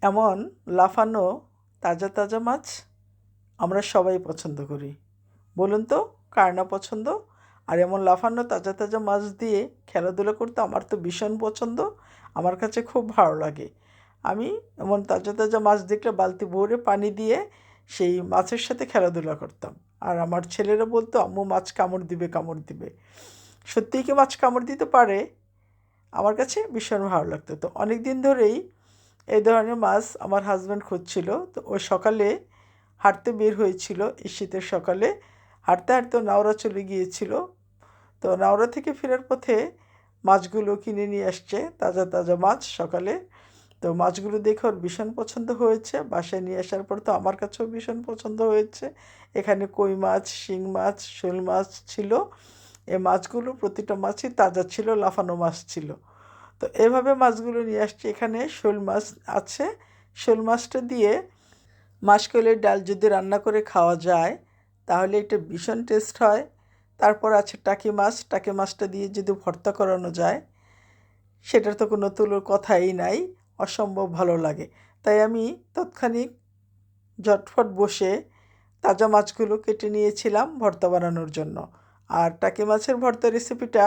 এমন লাফানো তাজা তাজা মাছ আমরা সবাই পছন্দ করি। বলুন তো কার না পছন্দ? আর এমন লাফানো তাজা তাজা মাছ দিয়ে খেলাধুলা করতে আমার তো ভীষণ পছন্দ। আমার কাছে খুব ভালো লাগে। আমি এমন তাজা তাজা মাছ দেখলে বালতি ভরে পানি দিয়ে সেই মাছের সাথে খেলাধুলা করতাম। আর আমার ছেলেরা বলতো, আম্মু মাছ কামড় দিবে, কামড় দিবে। সত্যিই কি মাছ কামড় দিতে পারে? আমার কাছে ভীষণ ভালো লাগতো। তো অনেক দিন ধরেই এই ধরনের মাছ আমার হাজব্যান্ড খুঁজছিল। তো ও সকালে হাঁটতে বের হয়েছিল, এই শীতের সকালে হাঁটতে হাঁটতে নাওরা চলে গিয়েছিল। তো নাওরা থেকে ফেরার পথে মাছগুলো কিনে নিয়ে আসছে, তাজা তাজা মাছ সকালে। তো মাছগুলো দেখে ওর ভীষণ পছন্দ হয়েছে। বাসায় নিয়ে আসার পর তো আমার কাছেও ভীষণ পছন্দ হয়েছে। এখানে কই মাছ, শিং মাছ, শোল মাছ ছিল। এই মাছগুলো প্রতিটা মাছই তাজা ছিল, লাফানো মাছ ছিল। তো এভাবে মাছগুলো নিয়ে আসছি। এখানে শোল মাছ আছে। শোল মাছটা দিয়ে মাসকলাইয়ের ডাল যদি রান্না করে খাওয়া যায় তাহলে এটা ভীষণ টেস্ট হয়। তারপর আছে টাকি মাছ। টাকি মাছটা দিয়ে যদি ভর্তা করানো যায় সেটার তো কোনো তুলোর কথাই নাই, অসম্ভব ভালো লাগে। তাই আমি তৎক্ষণিক ঝটফট বসে তাজা মাছগুলো কেটে নিয়েছিলাম ভর্তা বানানোর জন্য। আর টাকি মাছের ভর্তা রেসিপিটা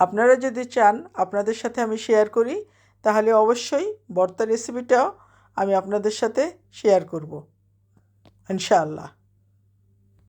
আপনারা যদি চান আপনাদের সাথে আমি শেয়ার করি, তাহলে অবশ্যই ভর্তা রেসিপিটাও আমি আপনাদের সাথে শেয়ার করব ইনশাআল্লাহ।